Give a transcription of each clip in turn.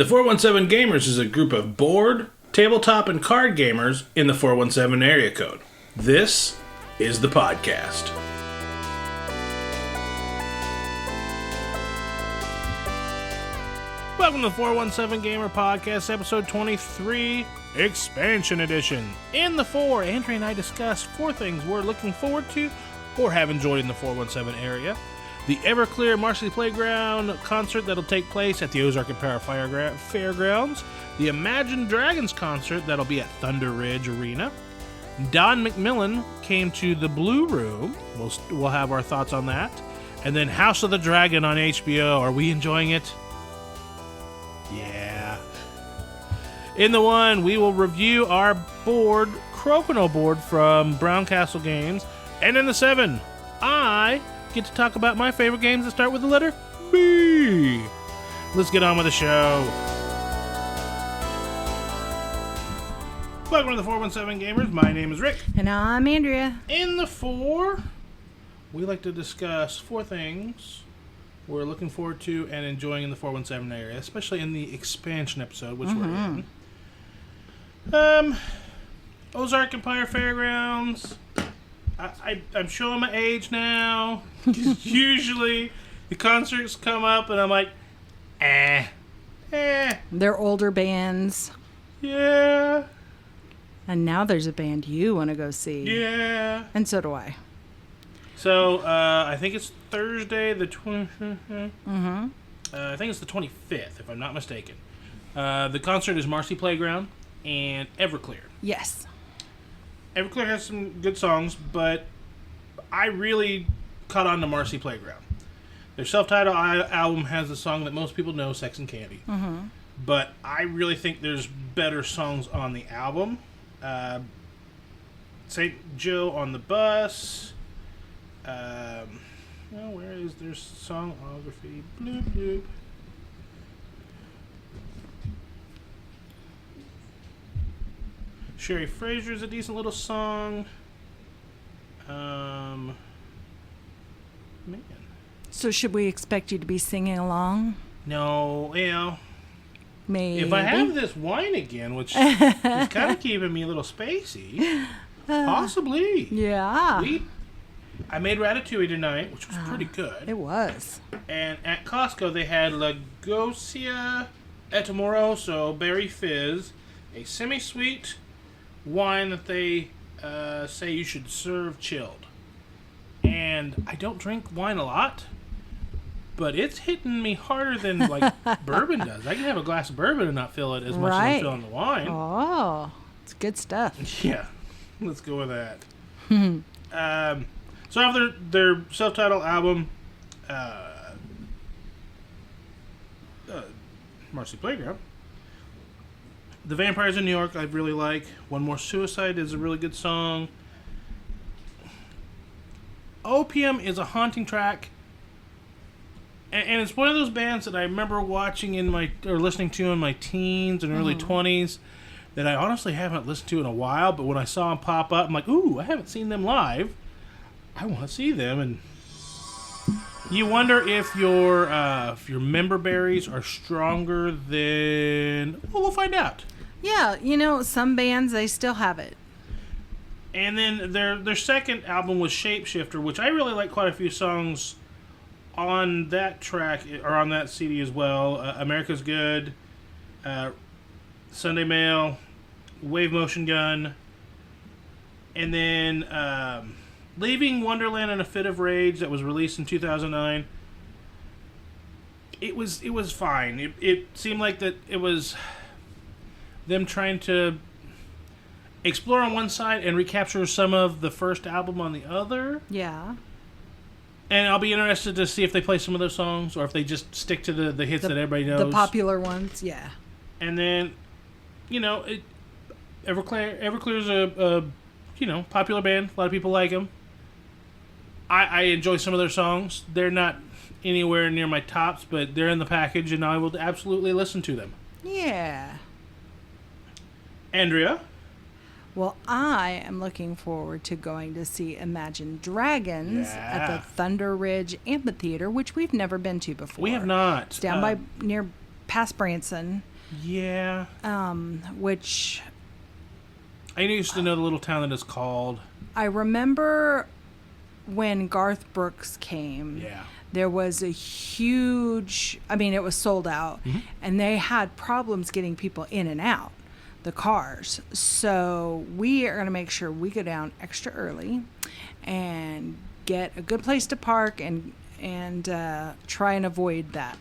The 417 Gamers is a group of board, tabletop, and card gamers in the 417 area code. This is the podcast. Welcome to the 417 Gamer Podcast, episode 23, Expansion Edition. In the 4, Andrea and I discuss 4 things we're looking forward to or have enjoyed in the 417 area. The Everclear Marcy Playground concert that'll take place at the Ozark and Power Fairgrounds. The Imagine Dragons concert that'll be at Thunder Ridge Arena. Don McMillam came to the Blue Room. We'll have our thoughts on that. And then House of the Dragon on HBO. Are we enjoying it? Yeah. In the 1, we will review our board, Crokinole board from Brown Castle Games. And in the 7, I get to talk about my favorite games that start with the letter B. Let's get on with the show. Welcome to the 417 Gamers. My name is Rick. And I'm Andrea. In the 4, we like to discuss 4 things we're looking forward to and enjoying in the 417 area, especially in the expansion episode, which we're in. Ozark Empire Fairgrounds. I'm showing my age now. Usually the concerts come up and I'm like, They're older bands. Yeah. And now there's a band you want to go see. Yeah. And so do I. So, I think it's Thursday, the 20th. I think it's the 25th, if I'm not mistaken. The concert is Marcy Playground and Everclear. Yes. Everclear has some good songs, but I really caught on to Marcy Playground. Their self-titled album has a song that most people know, Sex and Candy. But I really think there's better songs on the album. St. Joe on the Bus. Where is their songography? Bloop, bloop. Sherry Fraser's a decent little song. Man. So should we expect you to be singing along? No, Maybe. if I have this wine again, which is kind of keeping me a little spacey, possibly. Yeah. I made ratatouille tonight, which was pretty good. It was. And at Costco, they had Lagosia Etomoroso Berry Fizz, a semi-sweet wine that they say you should serve chilled. And I don't drink wine a lot, but it's hitting me harder than bourbon does. I can have a glass of bourbon and not feel it as much as I'm feeling the wine. Oh, it's good stuff. Yeah, let's go with that. So I have their self-titled album, Marcy Playground. The Vampires in New York I really like. One More Suicide is a really good song. Opium is a haunting track. And it's one of those bands that I remember watching or listening to in my teens and early 20s that I honestly haven't listened to in a while, but when I saw them pop up, I'm like, ooh, I haven't seen them live. I want to see them. And you wonder if your member berries are stronger than... Well, we'll find out. Yeah, some bands, they still have it. And then their second album was Shapeshifter, which I really like quite a few songs on that track, or on that CD as well. America's Good, Sunday Mail, Wave Motion Gun, and then Leaving Wonderland in a Fit of Rage that was released in 2009. It was fine. It seemed like that it was them trying to explore on one side and recapture some of the first album on the other. Yeah. And I'll be interested to see if they play some of those songs or if they just stick to the hits that everybody knows. The popular ones, yeah. And then, Everclear's a popular band. A lot of people like them. I enjoy some of their songs. They're not anywhere near my tops, but they're in the package, and I will absolutely listen to them. Yeah. Andrea? Well, I am looking forward to going to see Imagine Dragons at the Thunder Ridge Amphitheater, which we've never been to before. We have not. It's down by near past Branson. Yeah. Which I used to know the little town that it's called. I remember when Garth Brooks came. Yeah. There was a huge, it was sold out, and they had problems getting people in and out, the cars. So we are going to make sure we go down extra early and get a good place to park and try and avoid that.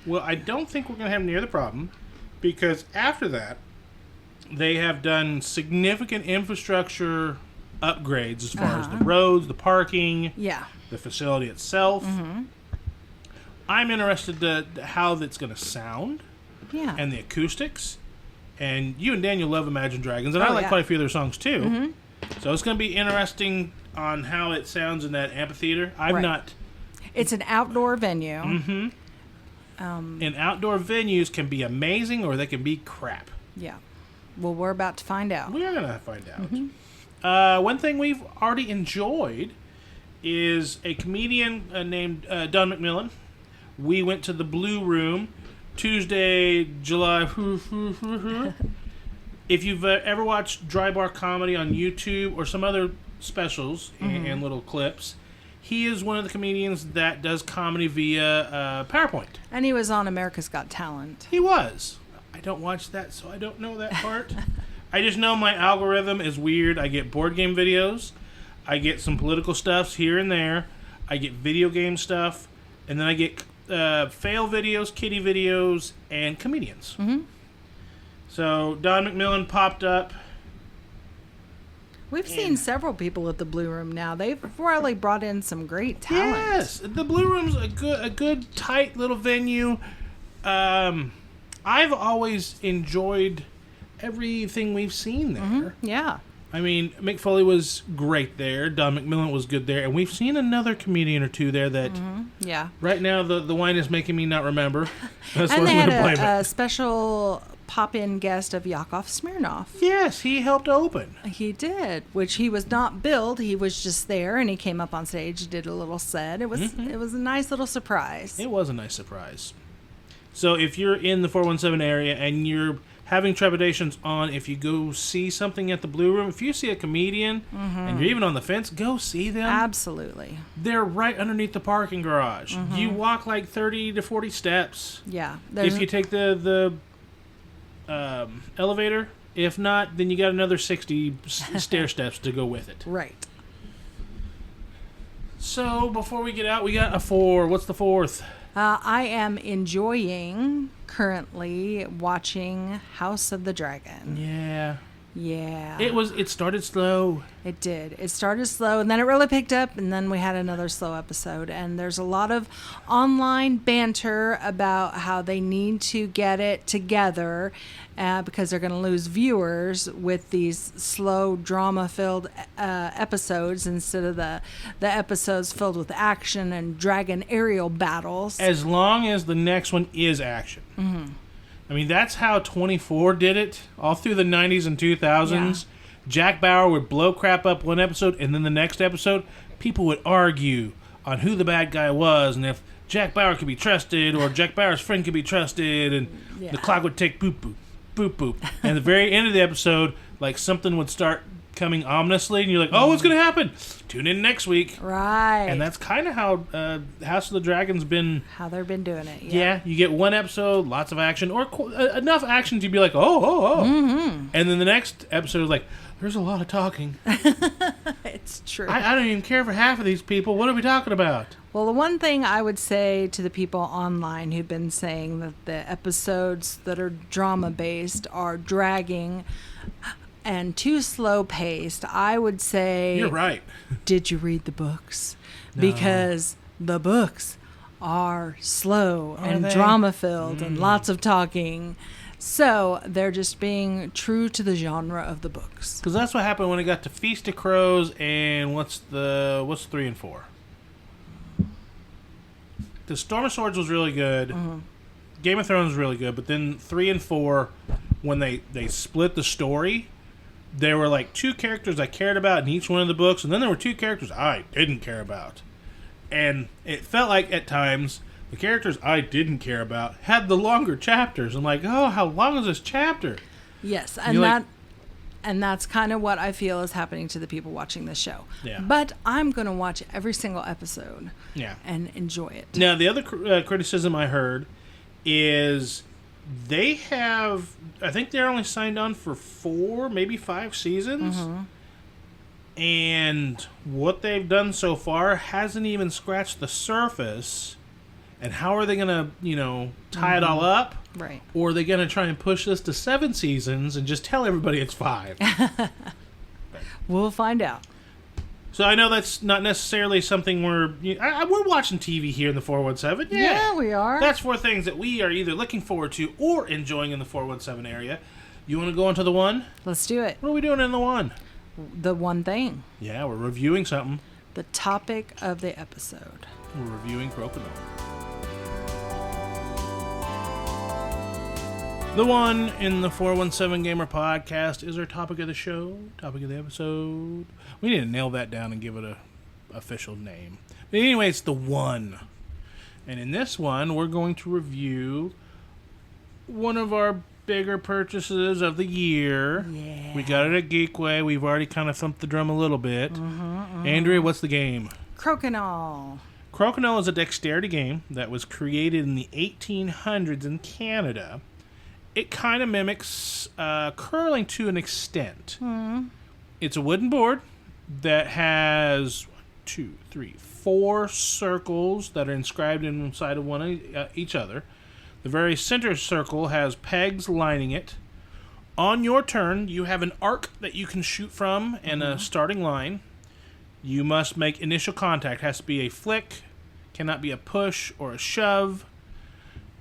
Well, I don't think we're going to have any other problem, because after that, they have done significant infrastructure upgrades as far as the roads, the parking, the facility itself. I'm interested to how that's going to sound, and the acoustics. And you and Daniel love Imagine Dragons, and I like quite a few of their songs too. So it's going to be interesting on how it sounds in that amphitheater. It's an outdoor venue. And outdoor venues can be amazing, or they can be crap. Yeah. Well, we're about to find out. We are going to find out. One thing we've already enjoyed is a comedian named Don McMillam. We went to the Blue Room Tuesday, July. If you've ever watched Dry Bar Comedy on YouTube or some other specials and little clips, he is one of the comedians that does comedy via PowerPoint. And he was on America's Got Talent. He was. I don't watch that, so I don't know that part. I just know my algorithm is weird. I get board game videos. I get some political stuffs here and there. I get video game stuff. And then I get fail videos, kitty videos, and comedians. So Don McMillan popped up. We've seen several people at the Blue Room now. They've really brought in some great talent. Yes, the Blue Room's a good tight little venue. I've always enjoyed everything we've seen there. Yeah. I mean, Mick Foley was great there. Don McMillan was good there. And we've seen another comedian or two there that... Right now, the wine is making me not remember. That's and they had a special pop-in guest of Yakov Smirnoff. Yes, he helped open. He did, which he was not billed. He was just there, and he came up on stage, did a little set. It was a nice little surprise. It was a nice surprise. So if you're in the 417 area and you're having trepidations on if you go see something at the Blue Room, if you see a comedian and you're even on the fence, go see them. Absolutely. They're right underneath the parking garage. You walk like 30 to 40 steps. Yeah. If you take the elevator, if not, then you got another 60 stair steps to go with it. Right. So before we get out, we got a 4. What's the 4th? I am enjoying currently watching House of the Dragon. Yeah. Yeah. It started slow. It did. It started slow, and then it really picked up, and then we had another slow episode. And there's a lot of online banter about how they need to get it together because they're going to lose viewers with these slow, drama-filled episodes instead of the episodes filled with action and dragon aerial battles. As long as the next one is action. I mean, that's how 24 did it all through the 90s and 2000s. Yeah. Jack Bauer would blow crap up one episode, and then the next episode, people would argue on who the bad guy was and if Jack Bauer could be trusted or Jack Bauer's friend could be trusted, and the clock would tick boop, boop, boop, boop. And at the very end of the episode, like something would start coming ominously, and you're like, oh, what's going to happen? Tune in next week. Right. And that's kind of how House of the Dragon's been... How they've been doing it, yeah. You get one episode, lots of action, or enough action to be like, oh. And then the next episode is like, there's a lot of talking. It's true. I don't even care for half of these people. What are we talking about? Well, the one thing I would say to the people online who've been saying that the episodes that are drama-based are dragging... and too slow paced, I would say... You're right. Did you read the books? No. Because the books are slow and drama filled and lots of talking. So they're just being true to the genre of the books. Because that's what happened when it got to Feast of Crows and what's 3 and 4? The Storm of Swords was really good. Game of Thrones was really good, but then 3 and 4, when they split the story, there were like 2 characters I cared about in each one of the books, and then there were 2 characters I didn't care about. And it felt like at times The characters I didn't care about had the longer chapters. I'm like, oh, how long is this chapter? Yes, and that's kind of what I feel is happening to the people watching this show. Yeah. But I'm going to watch every single episode and enjoy it. Now, the other criticism I heard is they have, I think they're only signed on for 4, maybe 5 seasons. Mm-hmm. And what they've done so far hasn't even scratched the surface. And how are they going to, tie it all up? Right. Or are they going to try and push this to 7 seasons and just tell everybody it's 5? We'll find out. So I know that's not necessarily something we're watching TV here in the 417. Yeah, we are. That's 4 things that we are either looking forward to or enjoying in the 417 area. You want to go into the 1? Let's do it. What are we doing in the 1? The one thing. Yeah, we're reviewing something. The topic of the episode. We're reviewing Crokinole. The 1 in the 417Gamer podcast is our topic of the show, topic of the episode. We need to nail that down and give it a official name. But anyway, it's the 1. And in this one, we're going to review one of our bigger purchases of the year. Yeah. We got it at Geekway. We've already kind of thumped the drum a little bit. Andrea, what's the game? Crokinole. Crokinole is a dexterity game that was created in the 1800s in Canada. It kind of mimics curling to an extent. It's a wooden board that has 4 circles that are inscribed inside of one of each other. The very center circle has pegs lining it. On your turn, you have an arc that you can shoot from and a starting line. You must make initial contact. It has to be a flick, cannot be a push or a shove.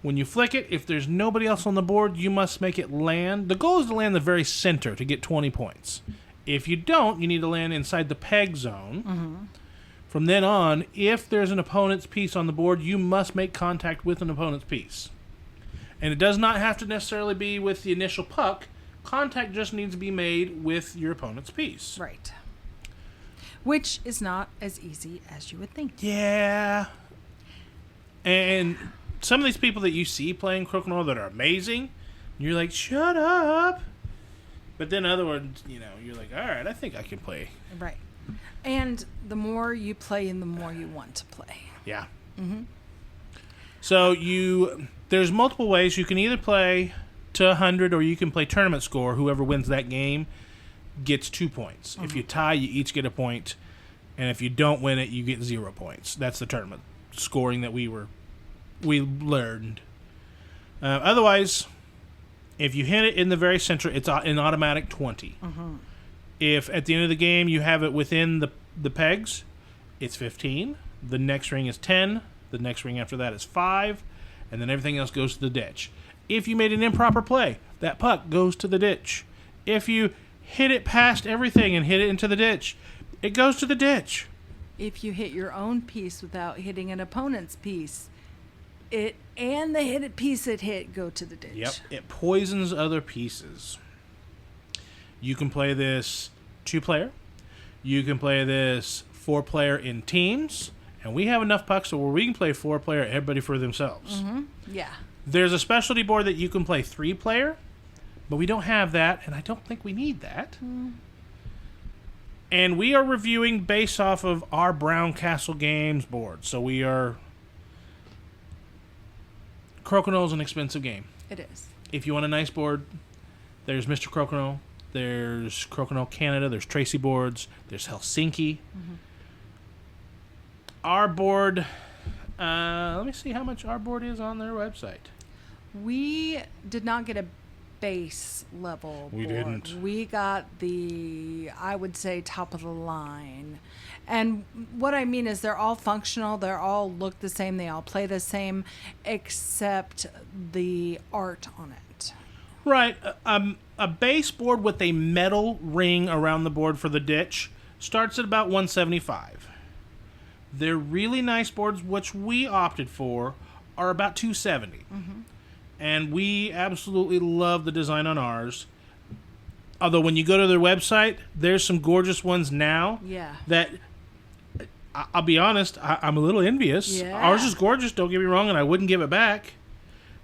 When you flick it, if there's nobody else on the board, you must make it land. The goal is to land the very center to get 20 points. If you don't, you need to land inside the peg zone. From then on, if there's an opponent's piece on the board, you must make contact with an opponent's piece. And it does not have to necessarily be with the initial puck. Contact just needs to be made with your opponent's piece. Right. Which is not as easy as you would think. Yeah. And some of these people that you see playing Crokinole that are amazing, you're like, shut up. But then other ones, you're like, all right, I think I can play. Right. And the more you play and the more you want to play. Yeah. So there's multiple ways. You can either play to 100 or you can play tournament score. Whoever wins that game gets 2 points. If you tie, you each get a point. And if you don't win it, you get 0 points. That's the tournament scoring that we learned. Otherwise, if you hit it in the very center, it's an automatic 20. If at the end of the game you have it within the pegs, it's 15. The next ring is 10. The next ring after that is 5. And then everything else goes to the ditch. If you made an improper play, that puck goes to the ditch. If you hit it past everything and hit it into the ditch, it goes to the ditch. If you hit your own piece without hitting an opponent's piece, it and the hit piece it hit go to the ditch. Yep, it poisons other pieces. You can play this 2-player. You can play this 4-player in teams. And we have enough pucks where we can play 4-player, everybody for themselves. Yeah. There's a specialty board that you can play 3-player, but we don't have that, and I don't think we need that. And we are reviewing based off of our Brown Castle Games board. So we are... Crokinole is an expensive game. It is. If you want a nice board, there's Mr. Crokinole, there's Crokinole Canada, there's Tracy boards, there's Helsinki. Our board, let me see how much our board is on their website. We did not get a base level board. We didn't. We got the, I would say, top of the line. And what I mean is they're all functional. They all look the same. They all play the same, except the art on it. Right. A base board with a metal ring around the board for the ditch starts at about $175. They're really nice boards, which we opted for, are about $270. And we absolutely love the design on ours. Although when you go to their website, there's some gorgeous ones now. Yeah. That I'll be honest, I'm a little envious. Yeah. Ours is gorgeous, don't get me wrong, and I wouldn't give it back.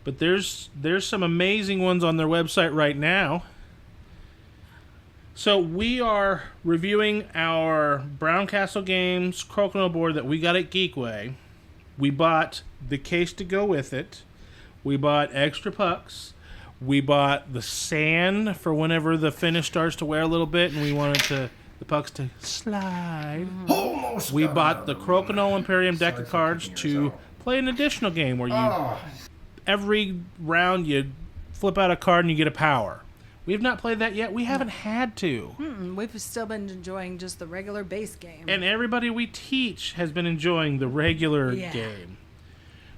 But there's some amazing ones on their website right now. So we are reviewing our Brown Castle Games Crokinole board that we got at Geekway. We bought the case to go with it. We bought extra pucks. We bought the sand for whenever the finish starts to wear a little bit and we wanted the pucks to slide. Almost. We bought the Crokinole Imperium deck of cards to play an additional game where you every round you flip out a card and you get a power. We have not played that yet. We haven't had to. We've still been enjoying just the regular base game. And everybody we teach has been enjoying the regular game.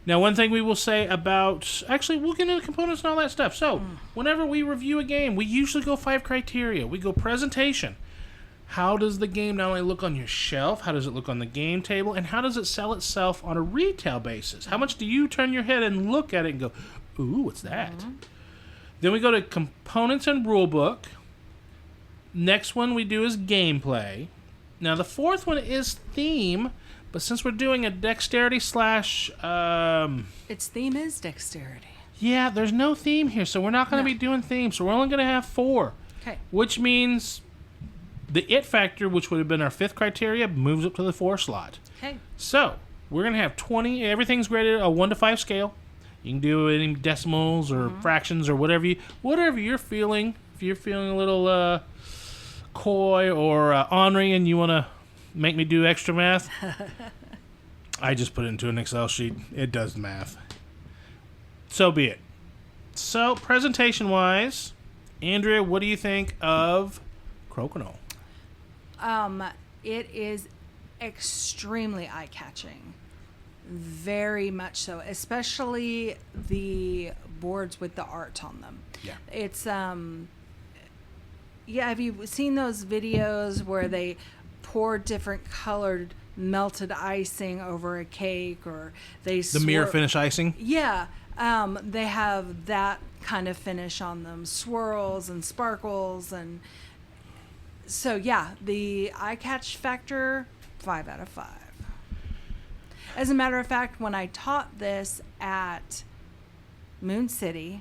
Now, one thing we will say about... Actually, we'll get into components and all that stuff. So, whenever we review a game, we usually go 5 criteria. We go presentation. How does the game not only look on your shelf, how does it look on the game table, and how does it sell itself on a retail basis? How much do you turn your head and look at it and go, ooh, what's that? Then we go to components and rulebook. Next one we do is gameplay. Now, the fourth one is theme, but since we're doing a dexterity slash... its theme is dexterity. Yeah, there's no theme here, so we're not going to be doing theme, so we're only going to have 4. Okay. Which means the it factor, which would have been our 5th criteria, moves up to the 4 slot. Okay. So, we're going to have 20... Everything's graded a 1 to 5 scale. You can do any decimals or fractions or whatever you're feeling. If you're feeling a little coy or ornery and you want to make me do extra math, I just put it into an Excel sheet. It does math. So be it. So, presentation-wise, Andrea, what do you think of Crokinole? It is extremely eye-catching. Very much so, especially the boards with the art on them. Yeah. It's have you seen those videos where they pour different colored melted icing over a cake, or they The mirror finish icing? Yeah. They have that kind of finish on them, swirls and sparkles, and so yeah, the eye catch factor 5 out of 5. As a matter of fact, when I taught this at Moon City,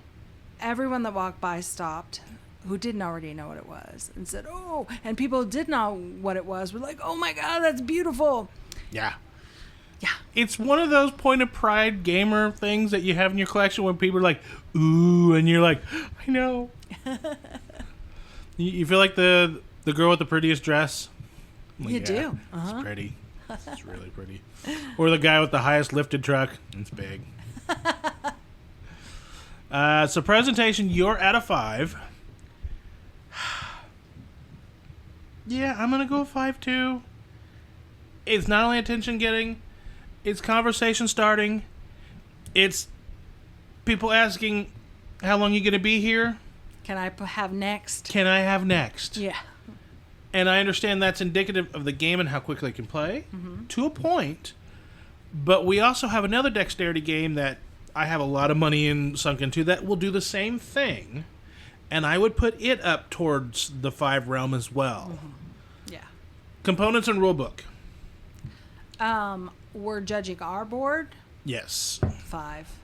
everyone that walked by stopped who didn't already know what it was and said, oh, and people who did know what it was were like, oh my God, that's beautiful. Yeah. Yeah. It's one of those point of pride gamer things that you have in your collection when people are like, ooh, and you're like, I know. You feel like the girl with the prettiest dress? Like, You do. It's pretty. It's really pretty. Or the guy with the highest lifted truck. It's big. So presentation, you're out of 5. Yeah, I'm going to go 5 too. It's not only attention getting, it's conversation starting. It's people asking, how long are you going to be here? Can I have next? Can I have next? Yeah. And I understand that's indicative of the game and how quickly it can play, to a point. But we also have another dexterity game that I have a lot of money sunk into that will do the same thing. And I would put it up towards the 5 realm as well. Yeah. Components and rulebook. We're judging our board, Yes. 5.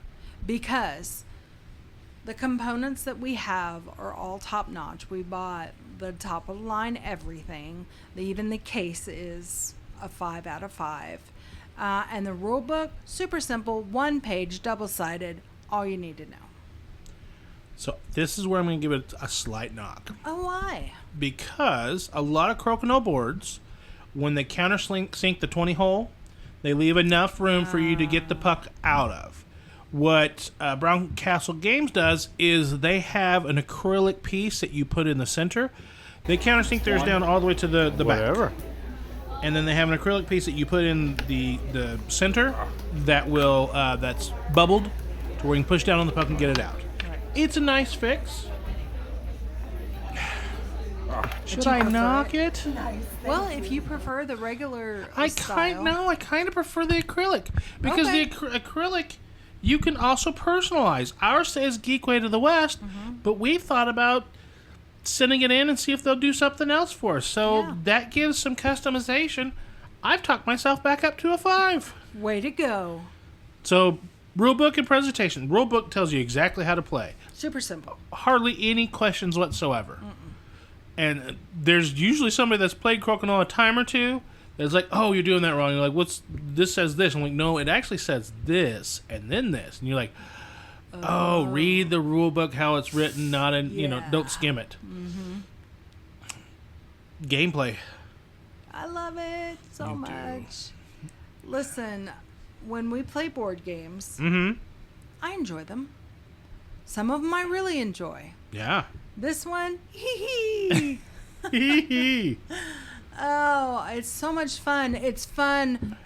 Because the components that we have are all top notch. We bought the top of the line everything. Even the case is a 5 out of 5. And the rule book, super simple, 1 page, double-sided, all you need to know. So this is where I'm going to give it a slight knock. Oh, why? Because a lot of Crokinole boards, when they countersink the 20 hole, they leave enough room for you to get the puck out of. What Brown Castle Games does is they have an acrylic piece that you put in the center. They countersink theirs down all the way to the back. And then they have an acrylic piece that you put in the center that will that's bubbled to where you can push down on the puck and get it out. Right. It's a nice fix. Should you I prefer knock it? Well, if you prefer the regular I style. kind of prefer the acrylic because Okay. the acrylic you can also personalize. Ours says Geekway to the West, but we've thought about sending it in and see if they'll do something else for us. So Yeah. that gives some customization. I've talked myself back up to a 5. Way to go. So, rulebook and presentation. Rulebook tells you exactly how to play. Super simple. Hardly any questions whatsoever. And there's usually somebody that's played Crokinole a time or two that's like, oh, you're doing that wrong. You're like, this says this. I'm like, no, it actually says this and then this. And you're like, oh, read the rule book how it's written, not in, don't skim it. Gameplay. I love it so much. Listen, when we play board games, I enjoy them. Some of them I really enjoy. Yeah. This one, hee hee. Oh, it's so much fun. It's fun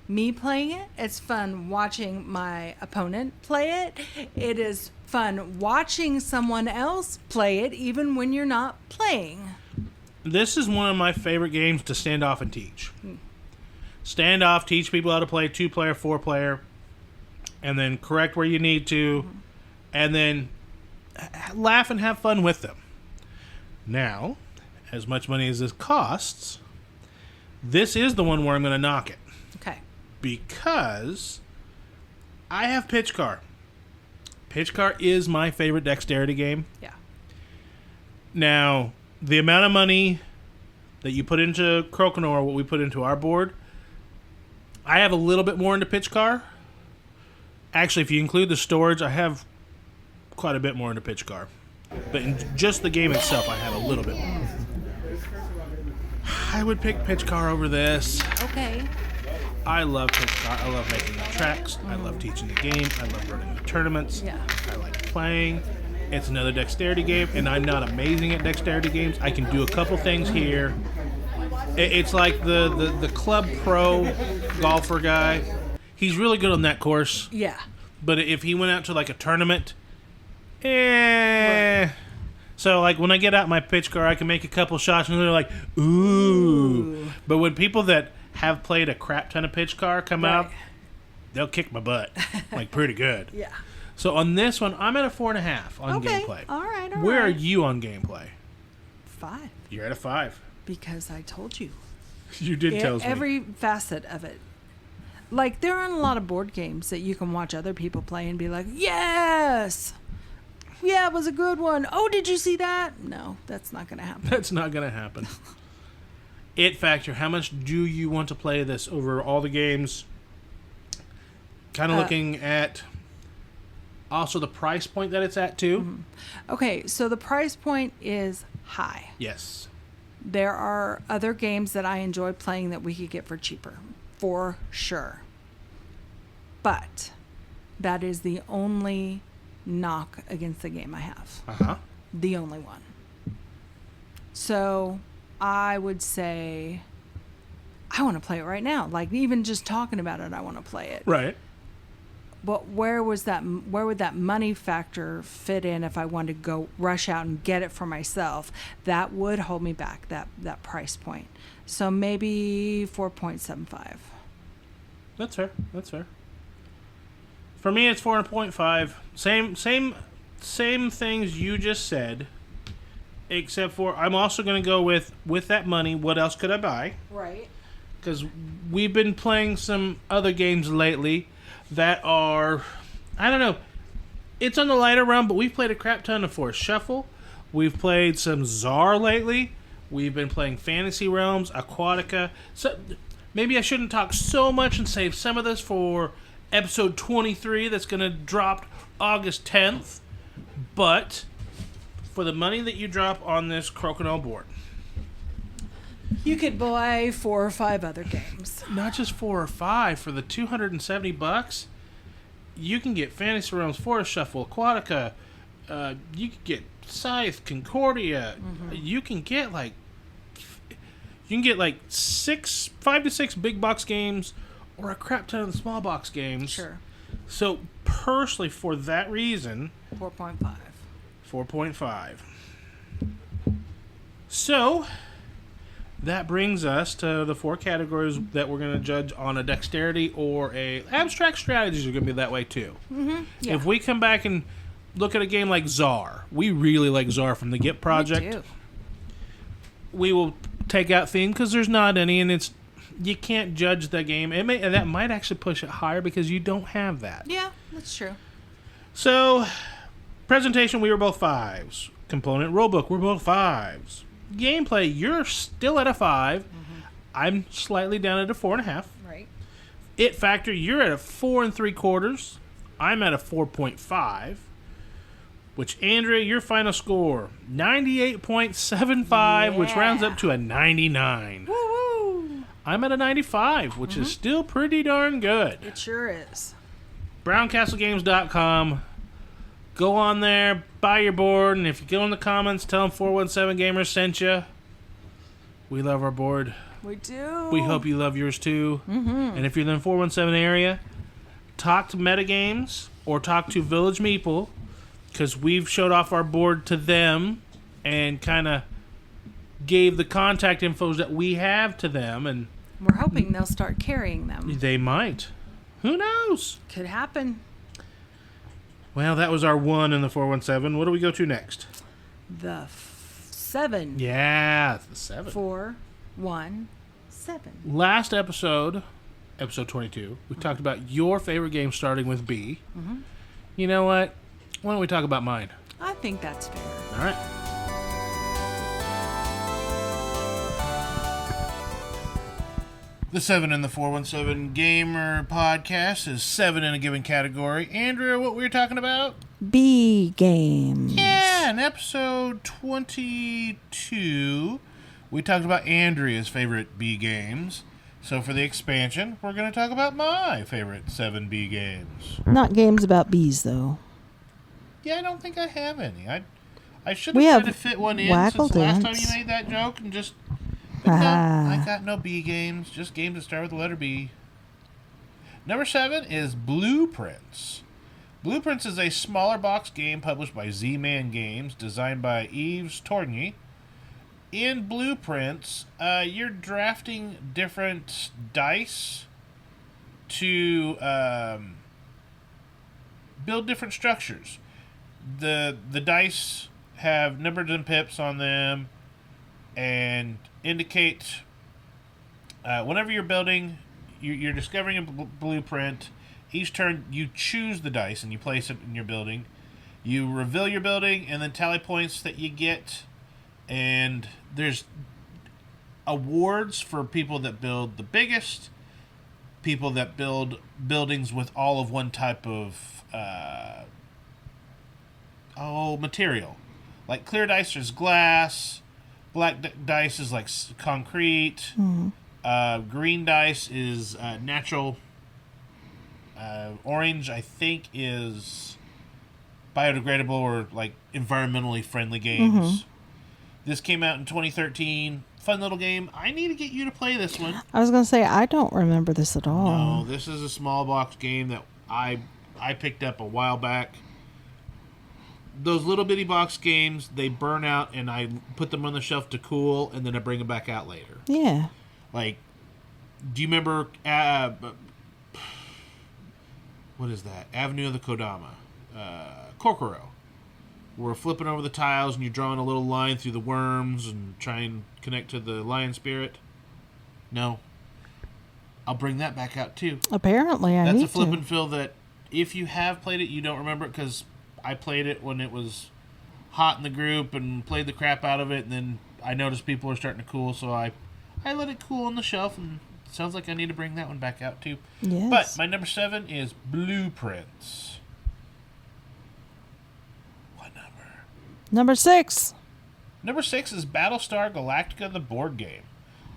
me playing it. It's fun watching my opponent play it. It is fun watching someone else play it, even when you're not playing. This is one of my favorite games to stand off and teach. Stand off, teach people how to play 2-player, 4-player, and then correct where you need to, and then laugh and have fun with them. Now, as much money as this costs, this is the one where I'm going to knock it. Okay. Because I have Pitch Car. Pitch Car is my favorite dexterity game. Yeah. Now, the amount of money that you put into Crokinole or what we put into our board, I have a little bit more into Pitch Car. Actually, if you include the storage, I have quite a bit more into Pitch Car. But in just the game itself, I have a little bit more. I would pick Pitch Car over this. Okay. I love Pitch Car. I love making the tracks. I love teaching the game. I love running the tournaments. Yeah. I like playing. It's another dexterity game, and I'm not amazing at dexterity games. I can do a couple things here. It's like the club pro golfer guy. He's really good on that course. Yeah. But if he went out to like a tournament, Right. So like when I get out my Pitch Car, I can make a couple shots, and they're like, ooh. But when people that have played a crap ton of Pitch Car come out, they'll kick my butt, like pretty good. Yeah. So on this one, I'm at a 4.5 on gameplay. All right. Where are you on gameplay? 5. You're at a 5. Because I told you. You did tell me. Every facet of it. Like, there aren't a lot of board games that you can watch other people play and be like, yes! Yeah, it was a good one. Oh, did you see that? No, that's not going to happen. That's not going to happen. It factor, how much do you want to play this over all the games? Kind of looking at also the price point that it's at, too. Mm-hmm. Okay, so the price point is high. Yes. There are other games that I enjoy playing that we could get for cheaper, for sure. But that is the only knock against the game I have. Uh-huh. The only one. So I would say I want to play it right now. Like, even just talking about it, I want to play it. Right. But where would that money factor fit in if I wanted to go rush out and get it for myself? That would hold me back, that price point. So maybe 4.75. That's fair. For me, it's 4.5. Same things you just said, except for I'm also going to go with that money, what else could I buy? Right. Because we've been playing some other games lately that are, I don't know, it's on the lighter realm, but we've played a crap ton of Force Shuffle. We've played some Czar lately. We've been playing Fantasy Realms, Aquatica. So maybe I shouldn't talk so much and save some of this for episode 23 that's going to drop August 10th. But for the money that you drop on this Crokinole board, you could buy 4 or 5 other games. Not just 4 or 5. For the $270, you can get Fantasy Realms, Force Shuffle, Aquatica. You can get Scythe, Concordia. Mm-hmm. You can get like 5 to 6 big box games, or a crap ton of the small box games. Sure. So personally, for that reason, 4.5. 4.5. So that brings us to the 4 categories that we're going to judge on a dexterity or a abstract strategies are going to be that way too. Mm-hmm. Yeah. If we come back and look at a game like Czar, we really like Czar from the Get Project. Me too. We will take out theme because there's not any, and it's you can't judge the game. That might actually push it higher because you don't have that. Yeah, that's true. So, presentation, we were both 5s. Component rulebook, we're both 5s. Gameplay, you're still at a 5. I'm slightly down at a 4.5. Right. It factor, you're at a 4 3/4. I'm at a 4.5. Which, Andrea, your final score, 98.75, which rounds up to a 99. Woo-woo! I'm at a 95, which is still pretty darn good. It sure is. BrownCastleGames.com. Go on there, buy your board, and if you go in the comments, tell them 417Gamer sent you. We love our board. We do. We hope you love yours too. And if you're in the 417 area, talk to Metagames or talk to Village Meeple, because we've showed off our board to them and kind of gave the contact infos that we have to them, and we're hoping they'll start carrying them. they might. Who knows? Could happen. Well, that was our 1 in the 417. What do we go to next? The 7. Yeah, the 7. 4, 1, 7. Last episode 22, we talked about your favorite game starting with B. You know what? Why don't we talk about mine? I think that's fair. All right. The 7 in the 417 Gamer podcast is 7 in a given category. Andrea, what were we talking about? B games. Yeah, in episode 22, we talked about Andrea's favorite B games. So for the expansion, we're going to talk about my favorite 7 B games. Not games about bees, though. Yeah, I don't think I have any. I should have tried to fit one in since the last time you made that joke and just... But no, I got no B games, just games that start with the letter B. Number 7 is Blueprints. Blueprints is a smaller box game published by Z-Man Games, designed by Yves Tourigny. In Blueprints, you're drafting different dice to build different structures. The dice have numbers and pips on them and indicate whenever you're building, you're discovering a blueprint. Each turn, you choose the dice and you place it in your building. You reveal your building and then tally points that you get. And there's awards for people that build the biggest, people that build buildings with all of one type of material. Like clear dice is glass, black dice is like concrete, green dice is natural, orange I think is biodegradable or like environmentally friendly games. This came out in 2013. Fun little game. I need to get you to play this one. I was going to say, I don't remember this at all. No, this is a small box game that I picked up a while back. Those little bitty box games, they burn out, and I put them on the shelf to cool, and then I bring them back out later. Yeah. Like, do you remember, what is that? Avenue of the Kodama. Kokoro. We're flipping over the tiles, and you're drawing a little line through the worms and try and connect to the lion spirit. No. I'll bring that back out, too. Apparently, I need to. That's a flip and fill that, if you have played it, you don't remember it, because I played it when it was hot in the group and played the crap out of it, and then I noticed people were starting to cool, so I let it cool on the shelf, and it sounds like I need to bring that one back out, too. Yes. But my number 7 is Blueprints. What number? Number 6. Number 6 is Battlestar Galactica, the board game.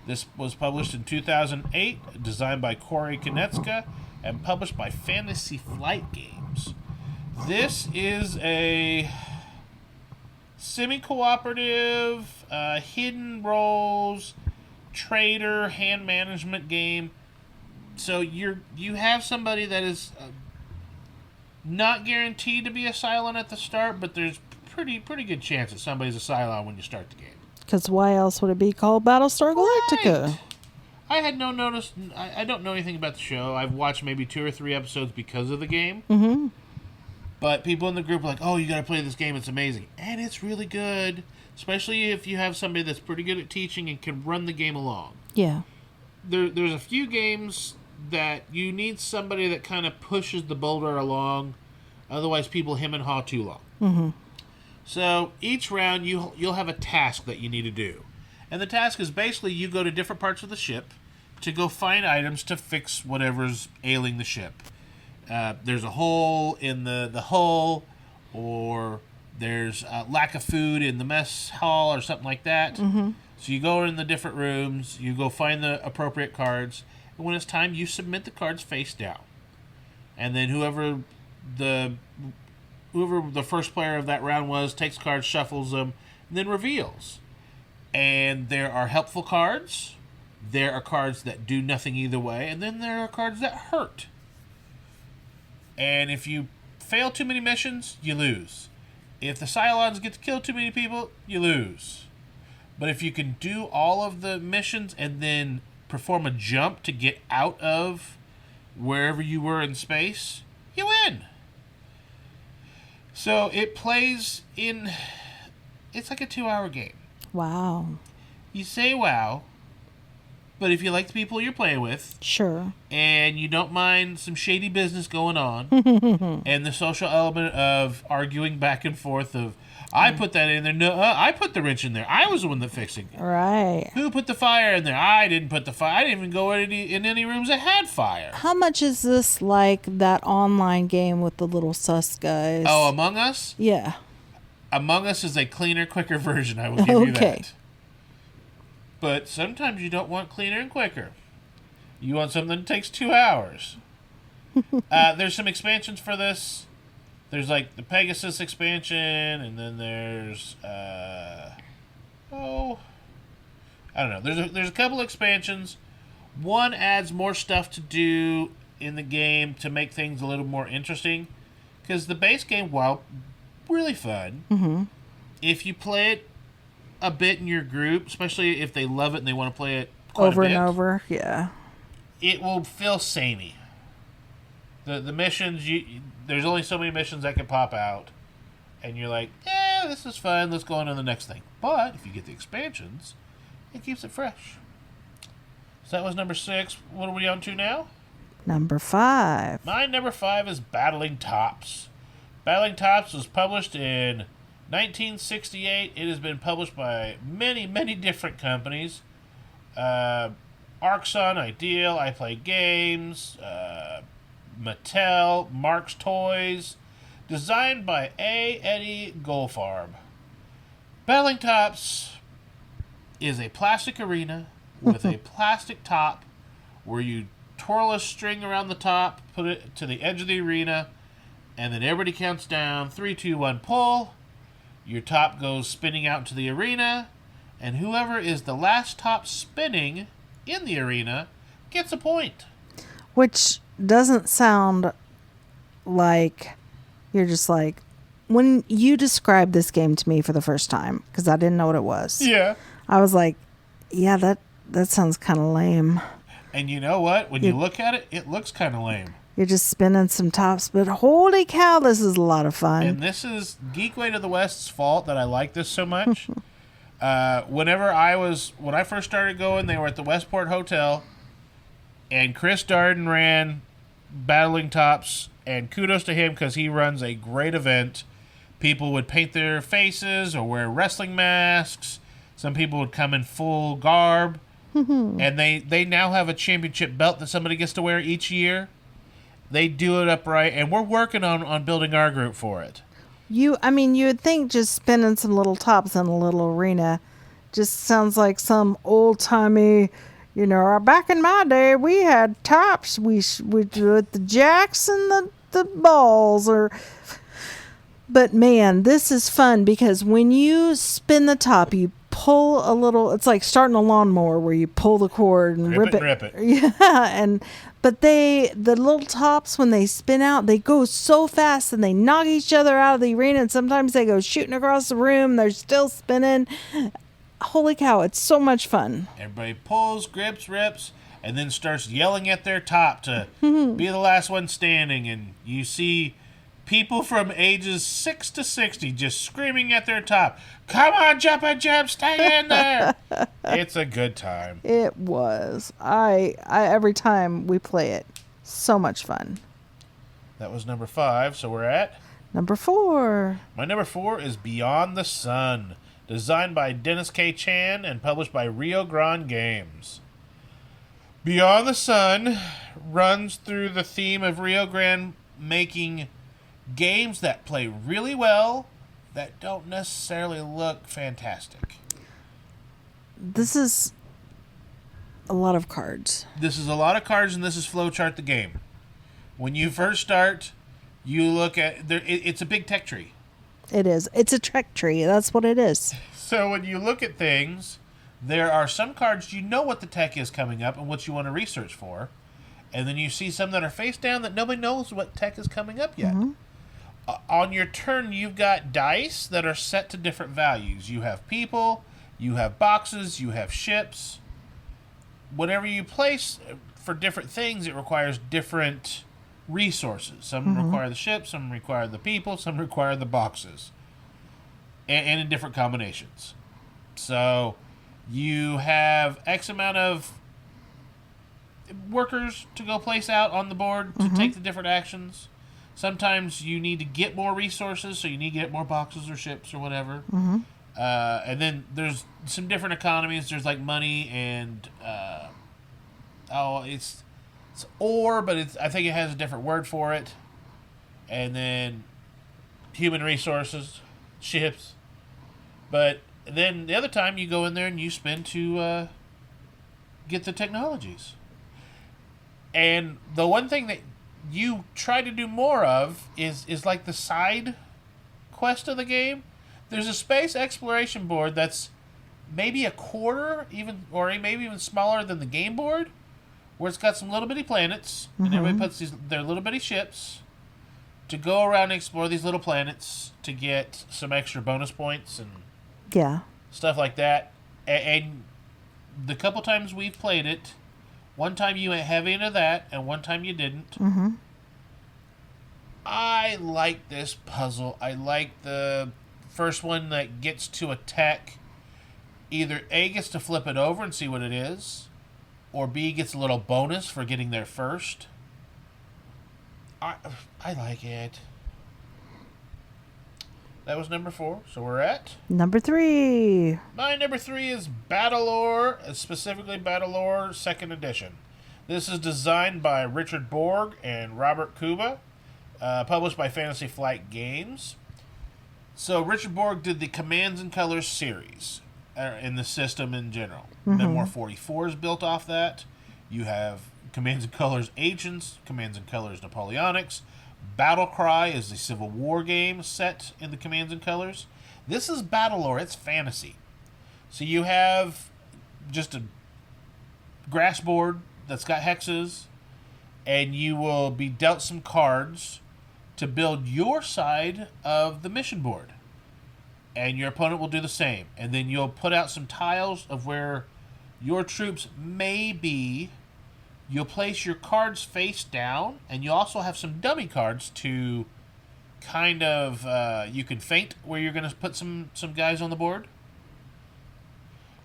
This was published in 2008, designed by Corey Konecka, and published by Fantasy Flight Games. This is a semi-cooperative, hidden roles, trader, hand management game. So you have somebody that is not guaranteed to be a Cylon at the start, but there's pretty good chance that somebody's a Cylon when you start the game. Because why else would it be called Battlestar Galactica? Right. I had no notice. I don't know anything about the show. I've watched maybe 2 or 3 episodes because of the game. Mm-hmm. But people in the group are like, oh, you got to play this game. It's amazing. And it's really good, especially if you have somebody that's pretty good at teaching and can run the game along. Yeah. there's a few games that you need somebody that kind of pushes the boulder along. Otherwise, people hem and haw too long. Mm-hmm. So each round, you'll have a task that you need to do. And the task is basically you go to different parts of the ship to go find items to fix whatever's ailing the ship. There's a hole in the hull, or there's a lack of food in the mess hall or something like that. Mm-hmm. So you go in the different rooms, you go find the appropriate cards, and when it's time, you submit the cards face down. And then whoever the first player of that round was takes cards, shuffles them, and then reveals. And there are helpful cards, there are cards that do nothing either way, and then there are cards that hurt. And if you fail too many missions, you lose. If the Cylons get to kill too many people, you lose. But if you can do all of the missions and then perform a jump to get out of wherever you were in space, you win. So it plays in... It's like a 2-hour game. Wow. You say wow, but if you like the people you're playing with... Sure. And you don't mind some shady business going on, and the social element of arguing back and forth of, I put that in there, no, I put the wrench in there, I was the one that fixed it. Right. Who put the fire in there? I didn't put the fire. I didn't even go in any rooms that had fire. How much is this like that online game with the little sus guys? Oh, Among Us? Yeah. Among Us is a cleaner, quicker version, I will give you that. But sometimes you don't want cleaner and quicker. You want something that takes 2 hours. There's some expansions for this. There's like the Pegasus expansion, and then there's I don't know. There's a couple expansions. One adds more stuff to do in the game to make things a little more interesting. Because the base game, while really fun, if you play it a bit in your group, especially if they love it and they want to play it quite over a bit, and over, yeah, it will feel samey. The missions, there's only so many missions that can pop out, and you're like, yeah, this is fun, let's go on to the next thing. But if you get the expansions, it keeps it fresh. So that was number 6. What are we on to now? Number 5. My number 5 is Battling Tops. Battling Tops was published in 1968. It has been published by many, many different companies. Arxon, Ideal, I Play Games, Mattel, Mark's Toys. Designed by A. Eddie Goldfarb. Battling Tops is a plastic arena with a plastic top where you twirl a string around the top, put it to the edge of the arena, and then everybody counts down. 3, 2, 1, pull. Your top goes spinning out into the arena, and whoever is the last top spinning in the arena gets a point. Which doesn't sound like you're just like, when you described this game to me for the first time, because I didn't know what it was. Yeah. I was like, yeah, that sounds kind of lame. And you know what? When you look at it, it looks kind of lame. You're just spinning some tops, but holy cow, this is a lot of fun. And this is Geekway to the West's fault that I like this so much. When I first started going, they were at the Westport Hotel, and Chris Darden ran Battling Tops, and kudos to him because he runs a great event. People would paint their faces or wear wrestling masks. Some people would come in full garb. And they now have a championship belt that somebody gets to wear each year. They do it upright, and we're working on building our group for it. You would think just spinning some little tops in a little arena just sounds like some old-timey, back in my day, we had tops. We with the jacks and the balls. But, man, this is fun because when you spin the top, you pull a little, it's like starting a lawnmower where you pull the cord and rip it. Yeah, but the little tops, when they spin out, they go so fast and they knock each other out of the arena, and sometimes they go shooting across the room. They're still spinning. Holy cow, it's so much fun. Everybody pulls, grips, rips, and then starts yelling at their top to be the last one standing. And you see people from ages 6 to 60 just screaming at their top, "Come on, Jumpa Jump, stay in there!" It's a good time. It was. I every time we play it, so much fun. That was number 5, so we're at... Number 4. My number 4 is Beyond the Sun, designed by Dennis K. Chan and published by Rio Grande Games. Beyond the Sun runs through the theme of Rio Grande making games that play really well, that don't necessarily look fantastic. This is a lot of cards. This is a lot of cards, and this is Flowchart the game. When you first start, you look at... it's a big tech tree. It is. It's a trek tree. That's what it is. So when you look at things, there are some cards you know what the tech is coming up and what you want to research for. And then you see some that are face down that nobody knows what tech is coming up yet. Mm-hmm. On your turn, you've got dice that are set to different values. You have people, you have boxes, you have ships. Whatever you place for different things, it requires different resources. Some require the ships, some require the people, some require the boxes. And in different combinations. So you have X amount of workers to go place out on the board to take the different actions. Sometimes you need to get more resources, so you need to get more boxes or ships or whatever. And then there's some different economies. There's like money and it's ore, but I think it has a different word for it. And then human resources, ships. But then the other time you go in there and you spend to get the technologies. And the one thing that you try to do more of is like the side quest of the game. There's a space exploration board that's maybe a quarter, or maybe even smaller than the game board, where it's got some little bitty planets, and everybody puts their little bitty ships to go around and explore these little planets to get some extra bonus points and stuff like that. And the couple times we've played it, one time you went heavy into that, and one time you didn't. I like this puzzle. I like the first one that gets to a tech. Either A, gets to flip it over and see what it is, or B, gets a little bonus for getting there first. I like it. That was number 4, so we're at... Number 3. My number 3 is Battlelore, specifically Battlelore 2nd Edition. This is designed by Richard Borg and Robert Kuba, published by Fantasy Flight Games. So Richard Borg did the Commands and Colors series in the system in general. Memoir 44 is built off that. You have Commands and Colors Agents, Commands and Colors Napoleonics. Battle Cry is the Civil War game set in the Commands and Colors. This is Battlelore. It's fantasy. So you have just a grass board that's got hexes, and you will be dealt some cards to build your side of the mission board. And your opponent will do the same. And then you'll put out some tiles of where your troops may be. You'll place your cards face down, and you also have some dummy cards to kind of, you can feint where you're going to put some guys on the board.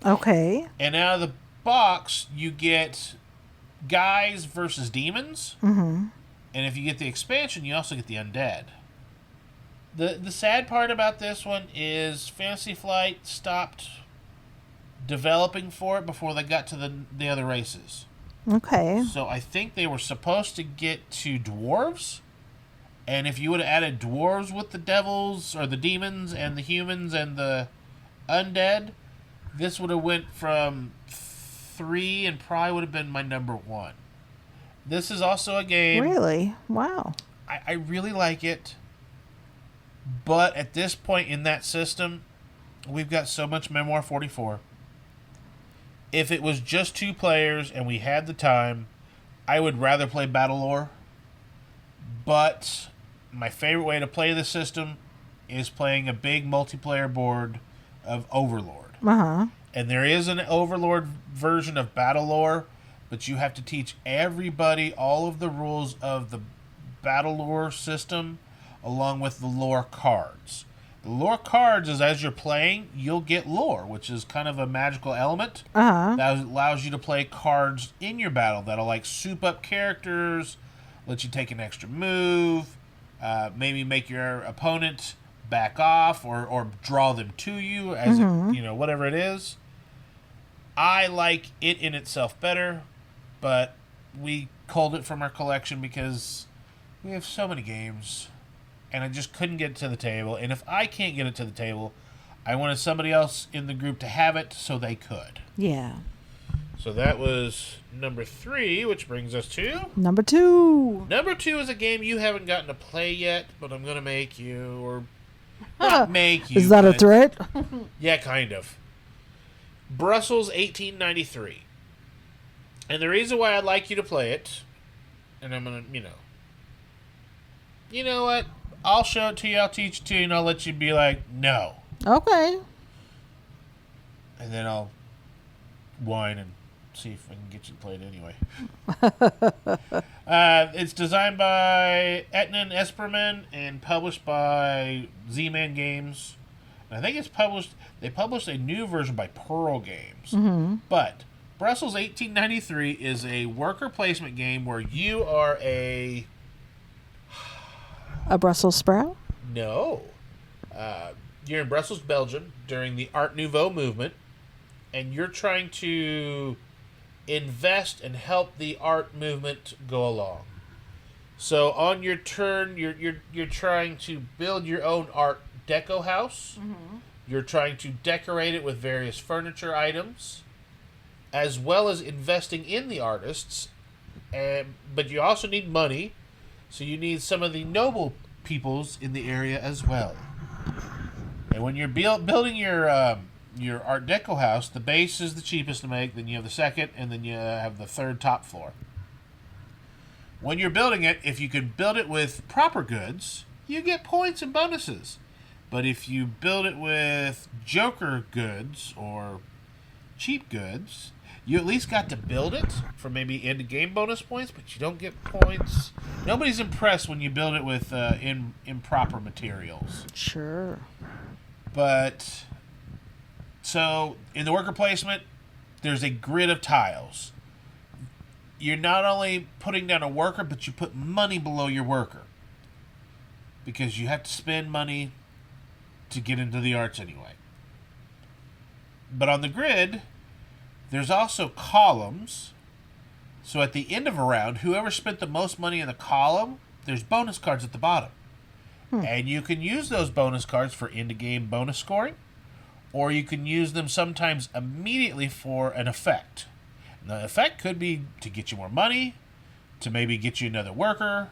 Okay. And out of the box, you get guys versus demons. And if you get the expansion, you also get the undead. The sad part about this one is Fantasy Flight stopped developing for it before they got to the other races. Okay. So I think they were supposed to get to dwarves, and if you would have added dwarves with the devils or the demons and the humans and the undead, this would have went from 3 and probably would have been my number 1. This is also a game. Really? Wow. I really like it, but at this point in that system, we've got so much Memoir 44. If it was just 2 players and we had the time, I would rather play Battlelore. But my favorite way to play the system is playing a big multiplayer board of Overlord. And there is an Overlord version of Battlelore, but you have to teach everybody all of the rules of the Battlelore system along with the lore cards. The lore cards is as you're playing, you'll get lore, which is kind of a magical element that allows you to play cards in your battle that'll like soup up characters, let you take an extra move, maybe make your opponent back off or draw them to you as whatever it is. I like it in itself better, but we culled it from our collection because we have so many games. And I just couldn't get it to the table. And if I can't get it to the table, I wanted somebody else in the group to have it so they could. Yeah. So that was number 3, which brings us to... Number 2. Number 2 is a game you haven't gotten to play yet, but I'm going to make you, or not make you. Is that a threat? Yeah, kind of. Brussels 1893. And the reason why I'd like you to play it, and I'm going to, you know what? I'll show it to you, I'll teach it to you, and I'll let you be like, no. Okay. And then I'll whine and see if I can get you to play it anyway. It's designed by Etnan Esperman and published by Z-Man Games. And I think they published a new version by Pearl Games. Mm-hmm. But Brussels 1893 is a worker placement game where you are a... A Brussels sprout? No. You're in Brussels, Belgium during the Art Nouveau movement, and you're trying to invest and help the art movement go along. So on your turn, you're trying to build your own Art Deco house. Mm-hmm. You're trying to decorate it with various furniture items, as well as investing in the artists. But you also need money. So you need some of the noble peoples in the area as well. And when you're building your Art Deco house, the base is the cheapest to make, then you have the second, and then you have the third top floor. When you're building it, if you can build it with proper goods, you get points and bonuses. But if you build it with joker goods or cheap goods, you at least got to build it for maybe end-of-game bonus points, but you don't get points. Nobody's impressed when you build it with improper materials. Sure. But, so, in the worker placement, there's a grid of tiles. You're not only putting down a worker, but you put money below your worker. Because you have to spend money to get into the arts anyway. But on the grid... there's also columns. So at the end of a round, whoever spent the most money in the column, there's bonus cards at the bottom. And you can use those bonus cards for end-of-game bonus scoring, or you can use them sometimes immediately for an effect. And the effect could be to get you more money, to maybe get you another worker,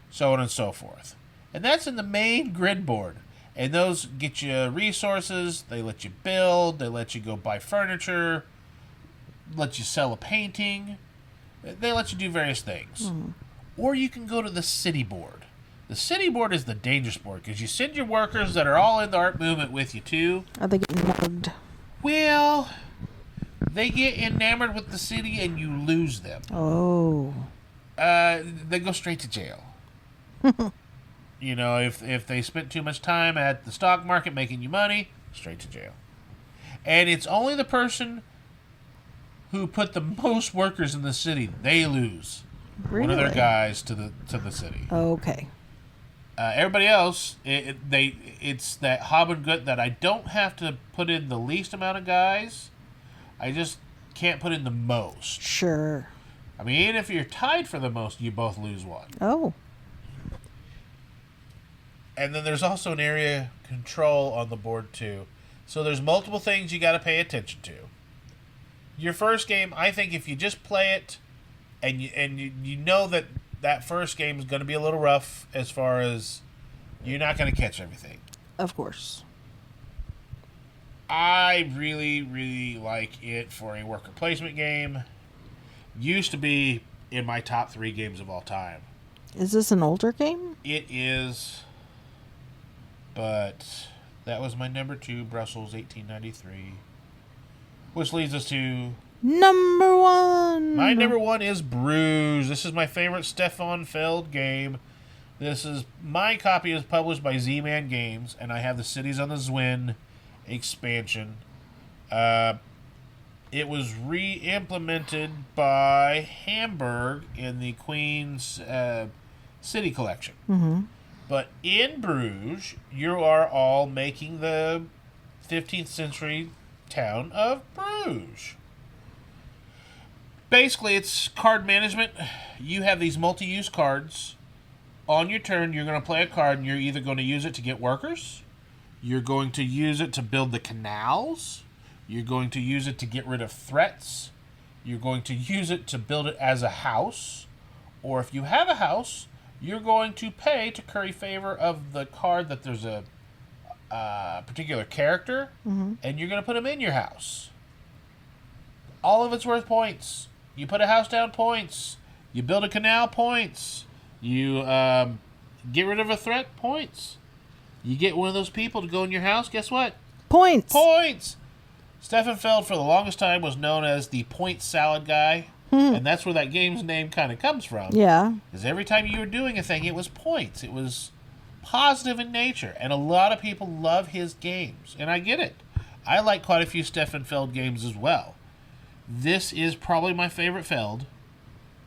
so on and so forth. And that's in the main grid board. And those get you resources, they let you build, they let you go buy furniture, let you sell a painting. They let you do various things. Or you can go to the city board. The city board is the dangerous board because you send your workers that are all in the art movement with you too. Are they getting mugged? Well, they get enamored with the city and you lose them. Oh. They go straight to jail. If they spent too much time at the stock market making you money, straight to jail. And it's only the person who put the most workers in the city, they lose. Really? One of their guys to the city. Okay. Everybody else, it's that hob and gut that I don't have to put in the least amount of guys. I just can't put in the most. Sure. I mean, even if you're tied for the most, you both lose one. Oh. And then there's also an area control on the board too. So there's multiple things you got to pay attention to. Your first game, I think if you just play it and you know that first game is going to be a little rough as far as you're not going to catch everything. Of course. I really, really like it for a worker placement game. Used to be in my top 3 games of all time. Is this an older game? It is, but that was my number 2, Brussels 1893. Which leads us to... Number 1! My number 1 is Bruges. This is my favorite Stefan Feld game. My copy is published by Z-Man Games, and I have the Cities on the Zwin expansion. It was re-implemented by Hamburg in the Queen's City Collection. Mm-hmm. But in Bruges, you are all making the 15th century town of Bruges. Basically, it's card management. You have these multi-use cards. On your turn, you're going to play a card, and you're either going to use it to get workers, you're going to use it to build the canals, you're going to use it to get rid of threats, you're going to use it to build it as a house, or if you have a house, you're going to pay to curry favor of the card that there's a particular character, and you're going to put them in your house. All of it's worth points. You put a house down, points. You build a canal, points. You get rid of a threat, points. You get one of those people to go in your house, guess what? Points. Points! Stefan Feld, for the longest time, was known as the point salad guy. And that's where that game's name kind of comes from. Yeah. Because every time you were doing a thing, it was points. It was positive in nature. And a lot of people love his games. And I get it. I like quite a few Stefan Feld games as well. This is probably my favorite Feld,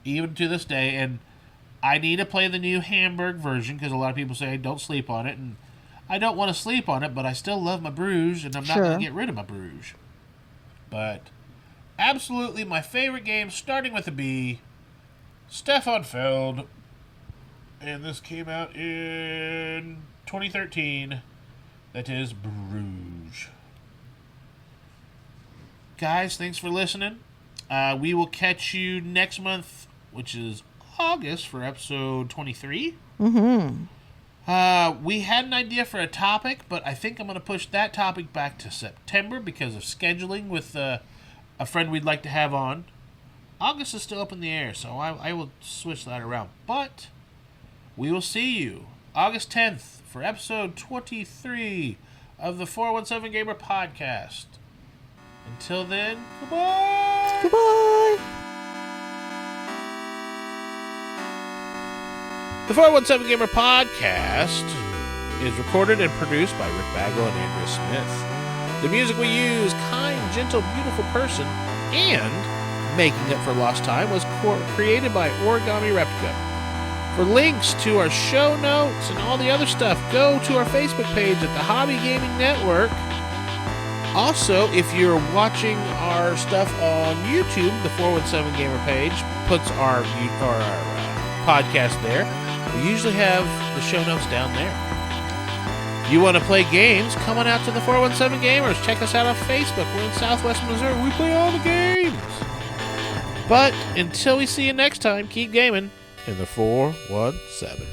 even to this day. And I need to play the new Hamburg version because a lot of people say don't sleep on it. And I don't want to sleep on it, but I still love my Bruges, and I'm not going to get rid of my Bruges. But absolutely my favorite game, starting with a B, Stefan Feld. And this came out in 2013. That is Bruges. Guys, thanks for listening. We will catch you next month, which is August, for episode 23. We had an idea for a topic, but I think I'm going to push that topic back to September because of scheduling with a friend we'd like to have on. August is still up in the air, so I will switch that around. But we will see you August 10th for episode 23 of the 417Gamer podcast. Until then, goodbye! Goodbye! The 417Gamer podcast is recorded and produced by Rick Bagwell and Andrea Smith. The music we use, Kind, Gentle, Beautiful Person, and Making Up for Lost Time, was created by Origami Replica. For links to our show notes and all the other stuff, go to our Facebook page at the Hobby Gaming Network. Also, if you're watching our stuff on YouTube, the 417Gamer page puts our podcast there. We usually have the show notes down there. You want to play games? Come on out to the 417 Gamers. Check us out on Facebook. We're in Southwest Missouri. We play all the games. But until we see you next time, keep gaming in the 417.